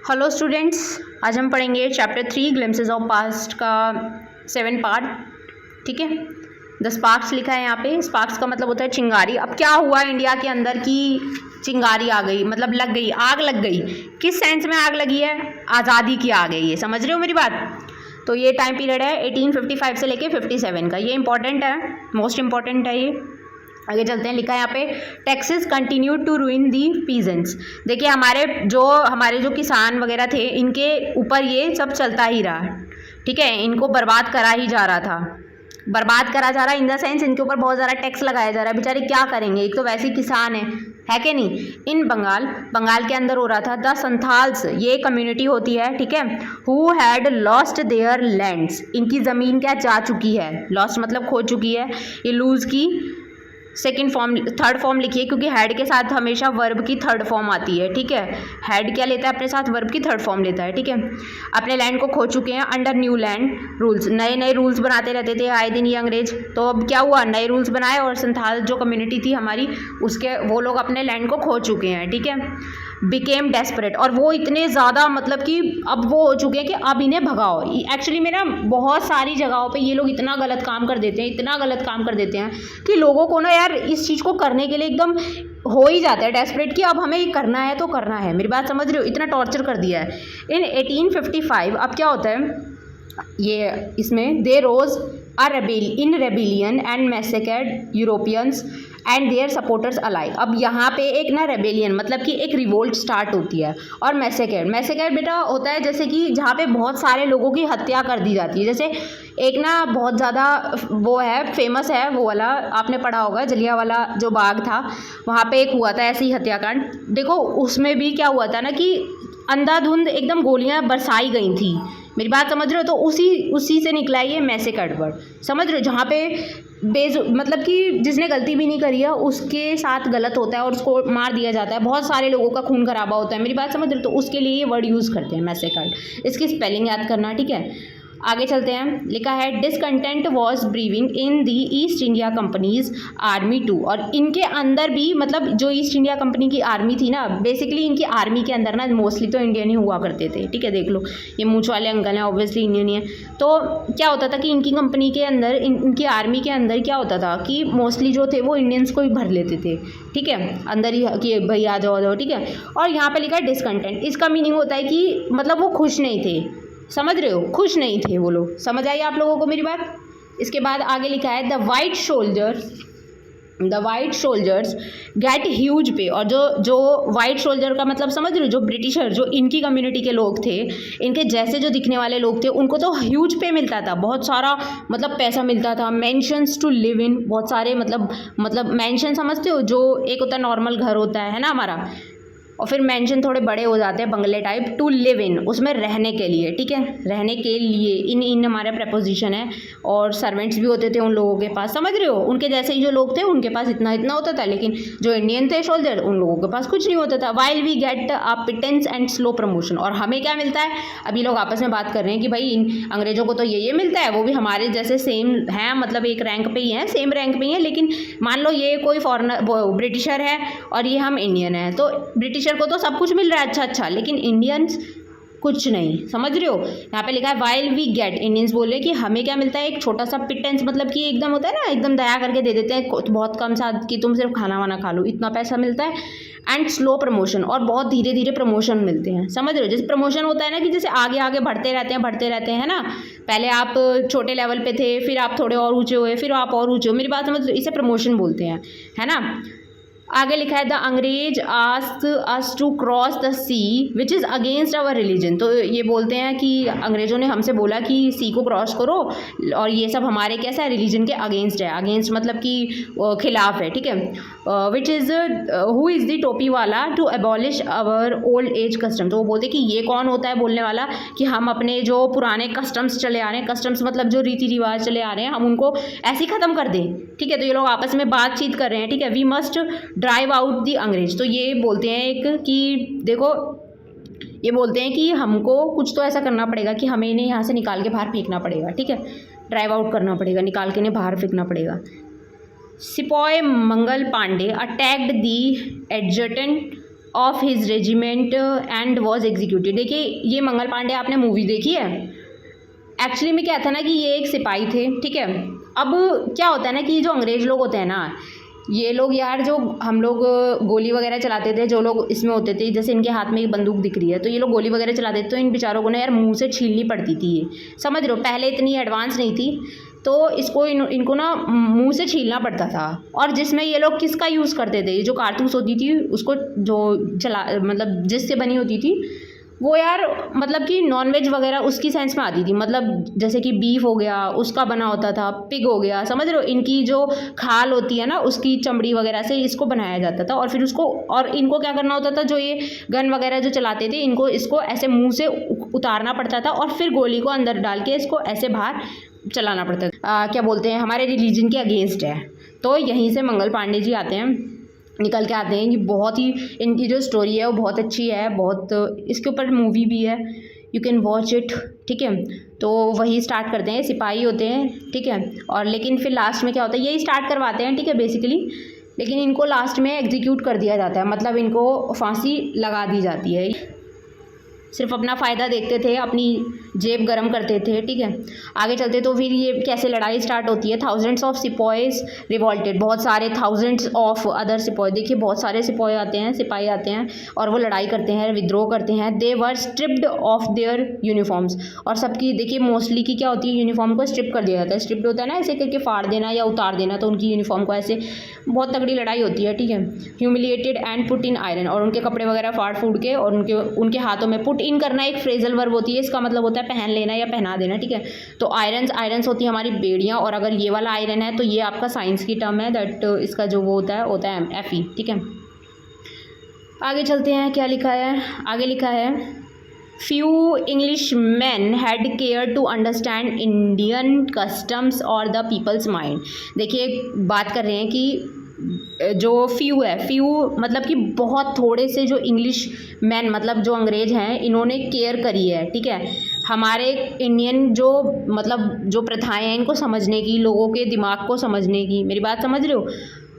Hello students, आज हम पढ़ेंगे चैप्टर 3 ग्लिम्पसेस ऑफ पास्ट का 7 पार्ट। ठीक है, द स्पार्क्स लिखा है यहाँ पे। स्पार्क्स का मतलब होता है चिंगारी। अब क्या हुआ इंडिया के अंदर की चिंगारी आ गई, मतलब लग गई, आग लग गई। किस सेंस में आग लगी है? आज़ादी की आ गई है। समझ रहे हो मेरी बात? तो ये टाइम पीरियड है 1855 से लेके 57 का। ये इंपॉर्टेंट है, मोस्ट इंपॉर्टेंट है ये। आगे चलते हैं। लिखा है यहाँ पे, taxes continue to ruin the peasants. देखिए हमारे जो किसान वगैरह थे, इनके ऊपर ये सब चलता ही रहा। ठीक है, इनको बर्बाद करा ही जा रहा था, बर्बाद करा जा रहा इन द सेंस इनके ऊपर बहुत ज़्यादा टैक्स लगाया जा रहा है। बेचारे क्या करेंगे, एक तो वैसे ही किसान है कि नहीं। इन बंगाल के अंदर हो रहा था। द संथाल्स, ये कम्युनिटी होती है, ठीक है, who had lost their lands. इनकी ज़मीन क्या जा चुकी है, लॉस्ट मतलब खो चुकी है। ये लूज की थर्ड फॉर्म लिखिए, क्योंकि हैड के साथ हमेशा वर्ब की थर्ड फॉर्म आती है। ठीक है, हैड क्या लेता है अपने साथ, वर्ब की थर्ड फॉर्म लेता है। ठीक है, अपने लैंड को खो चुके हैं अंडर न्यू लैंड रूल्स। नए नए रूल्स बनाते रहते थे आए दिन ये अंग्रेज। तो अब क्या हुआ, नए रूल्स बनाए और संथाल जो कम्युनिटी थी हमारी, वो लोग अपने लैंड को खो चुके हैं। ठीक है, बिकेम डेस्परेट, और वो इतने ज़्यादा मतलब कि अब वो हो चुके हैं कि अब इन्हें भगाओ। एक्चुअली में ना बहुत सारी जगहों पे ये लोग इतना गलत काम कर देते हैं, इतना गलत काम कर देते हैं कि लोगों को ना यार इस चीज़ को करने के लिए एकदम हो ही जाता है डेस्परेट कि अब हमें ये करना है तो करना है। मेरी बात समझ रहे हो? इतना टॉर्चर कर दिया है। इन 1855 अब क्या होता है, ये इसमें they rose in rebellion and massacred Europeans and their supporters alike. अब यहाँ पे एक ना रेबेलियन मतलब कि एक रिवोल्ट स्टार्ट होती है, और मैसेकेड बेटा होता है जैसे कि जहाँ पे बहुत सारे लोगों की हत्या कर दी जाती है। जैसे एक ना बहुत ज़्यादा वो है, फेमस है वो वाला, आपने पढ़ा होगा, जलियांवाला जो बाग था, वहाँ पे एक हुआ था ऐसे ही हत्याकांड। देखो उसमें भी क्या हुआ था ना कि अंधाधुंध एकदम गोलियाँ बरसाई गई थी। मेरी बात समझ रहे हो? तो उसी से निकला ये मैसेकेड वर्ड। समझ रहे हो? जहाँ पे मतलब कि जिसने गलती भी नहीं करी है उसके साथ गलत होता है और उसको मार दिया जाता है, बहुत सारे लोगों का खून खराबा होता है। मेरी बात समझ रहे हो? तो उसके लिए ये वर्ड यूज़ करते हैं मैसेकेड। इसकी स्पेलिंग याद करना, ठीक है। आगे चलते हैं। लिखा है, discontent was brewing in the East India Company's army too. और इनके अंदर भी मतलब जो ईस्ट इंडिया कंपनी की आर्मी थी ना, बेसिकली इनकी आर्मी के अंदर ना मोस्टली तो इंडियन ही हुआ करते थे। ठीक है, देख लो ये मूंछ वाले अंकल हैं, ऑब्वियसली इंडियन ही है। तो क्या होता था कि इनकी कंपनी के अंदर, इनकी आर्मी के अंदर क्या होता था कि मोस्टली जो थे वो इंडियंस को ही भर लेते थे। ठीक है, अंदर ही कि भाई आ जाओ। ठीक है, और यहाँ पे लिखा है डिसकंटेंट। इसका मीनिंग होता है कि मतलब वो खुश नहीं थे। समझ रहे हो? खुश नहीं थे वो लोग। समझ आई आप लोगों को मेरी बात? इसके बाद आगे लिखा है, the white soldiers get huge pay. और जो वाइट सोल्जर का मतलब समझ रहे हो, जो ब्रिटिशर, जो इनकी कम्युनिटी के लोग थे, इनके जैसे जो दिखने वाले लोग थे, उनको तो ह्यूज पे मिलता था, बहुत सारा मतलब पैसा मिलता था। मैंशंस टू लिव इन, बहुत सारे मतलब मैंशन समझते हो, जो एक होता है नॉर्मल घर होता है ना हमारा, और फिर मेंशन थोड़े बड़े हो जाते हैं बंगले टाइप। टू लिव इन, उसमें रहने के लिए। ठीक है, रहने के लिए इन हमारे प्रपोजिशन है। और सर्वेंट्स भी होते थे उन लोगों के पास। समझ रहे हो? उनके जैसे ही जो लोग थे उनके पास इतना होता था, लेकिन जो इंडियन थे सोल्जर, उन लोगों के पास कुछ नहीं होता था। While we get a pittance and slow promotion. और हमें क्या मिलता है? अभी लोग आपस में बात कर रहे हैं कि भाई इन अंग्रेजों को तो ये मिलता है, वो भी हमारे जैसे सेम हैं, मतलब एक रैंक पे ही हैं, सेम रैंक पे ही हैं। लेकिन मान लो ये कोई फॉरेनर ब्रिटिशर है और ये हम इंडियन हैं, तो ब्रिटिशर को तो सब कुछ मिल रहा है अच्छा, लेकिन इंडियन्स कुछ नहीं। समझ रहे हो? यहाँ पे लिखा है, वाइल वी गेट, इंडियंस बोल रहे हैं कि हमें क्या मिलता है, एक छोटा सा पिटेंस, मतलब कि एकदम होता है ना, एकदम दया करके दे देते हैं बहुत कम सा कि तुम सिर्फ खाना वाना खा लो, इतना पैसा मिलता है। एंड स्लो प्रमोशन, और बहुत धीरे धीरे प्रमोशन मिलते हैं। समझ रहे हो? जैसे प्रमोशन होता है ना कि जैसे आगे आगे बढ़ते रहते हैं ना, पहले आप छोटे लेवल पे थे, फिर आप थोड़े और ऊँचे हुए, फिर आप और ऊँचे हो। मेरी बात समझ लो, इसे प्रमोशन बोलते हैं, है ना। आगे लिखा है, द अंग्रेज asked us to cross the sea which is against our religion. तो ये बोलते हैं कि अंग्रेज़ों ने हमसे बोला कि सी को क्रॉस करो, और ये सब हमारे कैसा है, रिलीजन के अगेंस्ट है। अगेंस्ट मतलब कि खिलाफ है। ठीक है, which is who is the टोपी वाला to abolish our old age custom. तो वो बोलते कि ये कौन होता है बोलने वाला कि हम अपने जो पुराने कस्टम्स चले आ रहे हैं, कस्टम्स मतलब जो रीति रिवाज चले आ रहे हैं, हम उनको ऐसे ही ख़त्म कर दें। ठीक है, तो ये लोग आपस में बातचीत कर रहे हैं। ठीक है, we must drive out the अंग्रेज। तो ये बोलते हैं एक कि देखो, ये बोलते हैं कि हमको कुछ तो ऐसा करना पड़ेगा कि हमें इन्हें यहाँ से निकाल के बाहर फेंकना पड़ेगा। ठीक है, ड्राइव आउट करना पड़ेगा, निकाल के इन्हें बाहर फेंकना पड़ेगा। Sepoy Mangal Pandey attacked the adjutant of his regiment and was executed. देखिए ये मंगल पांडे आपने मूवी देखी है। एक्चुअली में क्या था ना कि ये एक सिपाही थे, ठीक है। अब क्या होता है ना कि जो अंग्रेज़ लोग होते हैं ना, ये लोग यार जो हम लोग गोली वगैरह चलाते थे, जो लोग इसमें होते थे, जैसे इनके हाथ में एक बंदूक दिख रही है तो ये लोग गोली वगैरह चलाते थे, तो इन बेचारों को ना यार मुंह से छीलनी पड़ती थी। ये समझ रहे हो, पहले इतनी एडवांस नहीं थी तो इसको इनको ना मुंह से छीलना पड़ता था। और जिसमें ये लोग किसका यूज़ करते थे, जो कारतूस होती थी उसको जो चला मतलब जिससे बनी होती थी वो यार मतलब कि नॉनवेज वगैरह उसकी सेंस में आती थी। मतलब जैसे कि बीफ हो गया उसका बना होता था, पिग हो गया, समझ रहे हो, इनकी जो खाल होती है ना उसकी चमड़ी वगैरह से इसको बनाया जाता था। और फिर उसको और इनको क्या करना होता था, जो ये गन वगैरह जो चलाते थे इनको इसको ऐसे मुंह से उतारना पड़ता था और फिर गोली को अंदर डाल के इसको ऐसे बाहर चलाना पड़ता था। क्या बोलते हैं, हमारे रिलीजन के अगेंस्ट है। तो यहीं से मंगल पांडे जी आते हैं, निकल के आते हैं। ये बहुत ही इनकी जो स्टोरी है वो बहुत अच्छी है, बहुत इसके ऊपर मूवी भी है, यू कैन वॉच इट, ठीक है। तो वही स्टार्ट करते हैं, सिपाही होते हैं, ठीक है। और लेकिन फिर लास्ट में क्या होता है, यही स्टार्ट करवाते हैं, ठीक है बेसिकली। लेकिन इनको लास्ट में एग्जीक्यूट कर दिया जाता है, मतलब इनको फांसी लगा दी जाती है। सिर्फ अपना फ़ायदा देखते थे, अपनी जेब गरम करते थे, ठीक है। आगे चलते तो फिर ये कैसे लड़ाई स्टार्ट होती है। थाउजेंड्स ऑफ सिपाहीज रिवॉल्टेड, बहुत सारे थाउजेंड्स ऑफ अदर सिपाही, देखिए बहुत सारे सिपाही आते हैं और वो लड़ाई करते हैं, विद्रोह करते हैं। दे वर स्ट्रिप्ड ऑफ देयर यूनिफॉर्म्स, और सबकी देखिए मोस्टली की क्या होती है, यूनिफॉर्म को स्ट्रिप कर दिया जाता है। स्ट्रिप्ड होता है ना ऐसे करके फाड़ देना या उतार देना, तो उनकी यूनिफॉर्म को ऐसे बहुत तगड़ी लड़ाई होती है, ठीक है। Humiliated and put in iron, और उनके कपड़े वगैरह फाड़ फूड़ के और उनके हाथों में पुट इन करना एक फ्रेजल वर्ब होती है, इसका मतलब होता है पहन लेना या पहना देना, ठीक है। तो आयरन्स होती है हमारी बेड़ियाँ, और अगर ये वाला आयरन है तो ये आपका साइंस की टर्म है, दैट इसका जो वो होता है Fe, ठीक है। आगे चलते हैं, क्या लिखा है, आगे लिखा है few English man had care to understand Indian customs और द पीपल्स माइंड। देखिए बात कर रहे हैं कि जो फ्यू मतलब कि बहुत थोड़े से जो इंग्लिश मैन मतलब जो अंग्रेज हैं इन्होंने केयर करी है, ठीक है, हमारे इंडियन जो मतलब जो प्रथाएं हैं इनको समझने की, लोगों के दिमाग को समझने की। मेरी बात समझ रहे हो।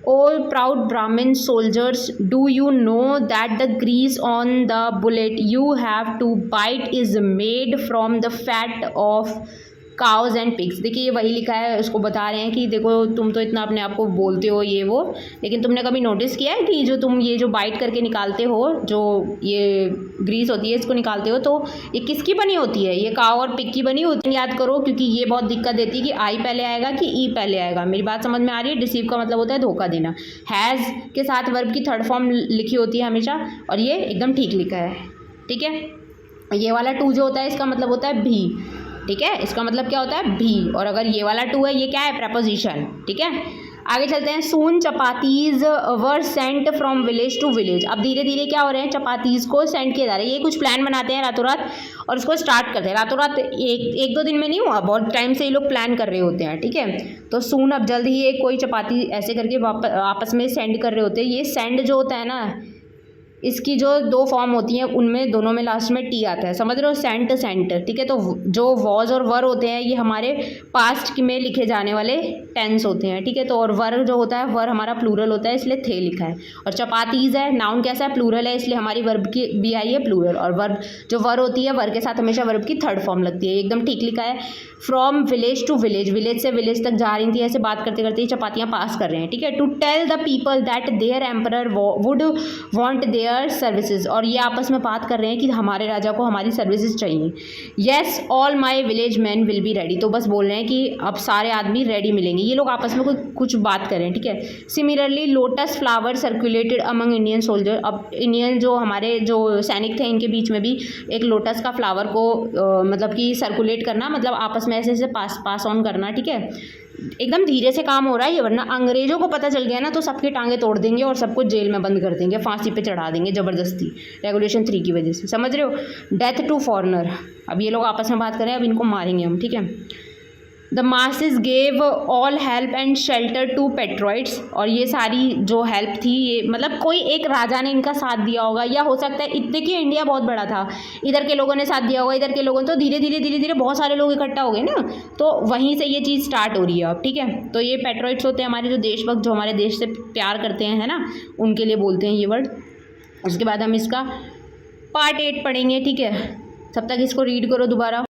All proud Brahmin soldiers, do you know that the grease on the bullet you have to bite is made from the fat of cause and pigs. देखिए ये वही लिखा है, उसको बता रहे हैं कि देखो तुम तो इतना अपने आप को बोलते हो ये वो, लेकिन तुमने कभी नोटिस किया है कि जो तुम ये जो बाइट करके निकालते हो, जो ये ग्रीस होती है इसको निकालते हो, तो ये किसकी बनी होती है, ये काउ और पिग की बनी होती है। याद करो, क्योंकि ये बहुत दिक्कत देती है कि आई पहले आएगा कि ई पहले आएगा। मेरी बात समझ में आ रही है। डिसीव का मतलब होता है धोखा देना। हैज़ के साथ वर्ब की थर्ड फॉर्म लिखी होती है हमेशा, और ये एकदम ठीक लिखा है, ठीक है। ये वाला टू जो होता है इसका मतलब होता है भी, ठीक है, इसका मतलब क्या होता है भी। और अगर ये वाला टू है ये क्या है, प्रपोजिशन, ठीक है। आगे चलते हैं। Soon chapatis were sent from village to village. अब धीरे धीरे क्या हो रहे हैं, चपातीज को सेंड किया जा रहा है। ये कुछ प्लान बनाते हैं रातों रात और उसको स्टार्ट करते हैं रातों रात। एक दो दिन में नहीं हुआ, बहुत टाइम से ये लोग प्लान कर रहे होते हैं, ठीक है। तो सून अब जल्द ही एक कोई चपाती ऐसे करके आपस में सेंड कर रहे होते हैं। ये सेंड जो होता है ना, इसकी जो दो फॉर्म होती हैं उनमें दोनों में लास्ट में टी आता है, समझ रहे हो, सेंट सेंट, ठीक है। तो जो वॉज और वर होते हैं ये हमारे पास्ट में लिखे जाने वाले टेंस होते हैं, ठीक है। तो और वर जो होता है, वर हमारा प्लूरल होता है इसलिए थे लिखा है। और चपातीज है, नाउन कैसा है, प्लूरल है, इसलिए हमारी वर्ब की भी आई है प्लूरल। और वर्ब जो वर होती है, वर के साथ हमेशा वर्ब की थर्ड फॉर्म लगती है, एकदम ठीक लिखा है। From village to village, village से विलेज तक जा रही थी, ऐसे बात करते करते चपातियाँ पास कर रहे हैं, ठीक है। To tell the people that their emperor would want their services, और ये आपस में बात कर रहे हैं कि हमारे राजा को हमारी सर्विसेज चाहिए। Yes all my village man will be ready, तो बस बोल रहे हैं कि अब सारे आदमी रेडी मिलेंगे। ये लोग आपस में कुछ बात कर रहे हैं, ठीक है। Similarly lotus flower circulated among Indian soldier, अब इंडियन जो हमारे जो सैनिक थे इनके बीच में भी एक लोटस का फ्लावर को मतलब कि सर्कुलेट करना, मतलब आपस में ऐसे ऐसे पास ऑन करना, ठीक है। एकदम धीरे से काम हो रहा है ये, वरना अंग्रेजों को पता चल गया ना तो सबकी टांगे तोड़ देंगे और सबको जेल में बंद कर देंगे, फांसी पे चढ़ा देंगे ज़बरदस्ती, रेगुलेशन 3 की वजह से, समझ रहे हो। डेथ टू फॉरनर, अब ये लोग आपस में बात करें, अब इनको मारेंगे हम, ठीक है। The masses gave all help and shelter to patriots, और ये सारी जो हेल्प थी ये मतलब कोई एक राजा ने इनका साथ दिया होगा, या हो सकता है इतने कि इंडिया बहुत बड़ा था, इधर के लोगों ने साथ दिया होगा, इधर के लोगों ने, तो धीरे धीरे बहुत सारे लोग इकट्ठा हो गए ना, तो वहीं से ये चीज़ स्टार्ट हो रही है अब, ठीक है। तो ये पेट्रॉइड्स होते हैं हमारे जो देशभक्त, जो हमारे देश से प्यार करते हैं, है ना, उनके लिए बोलते हैं ये वर्ड। उसके बाद हम इसका पार्ट 8 पढ़ेंगे, ठीक है। तब तक इसको रीड करो दोबारा।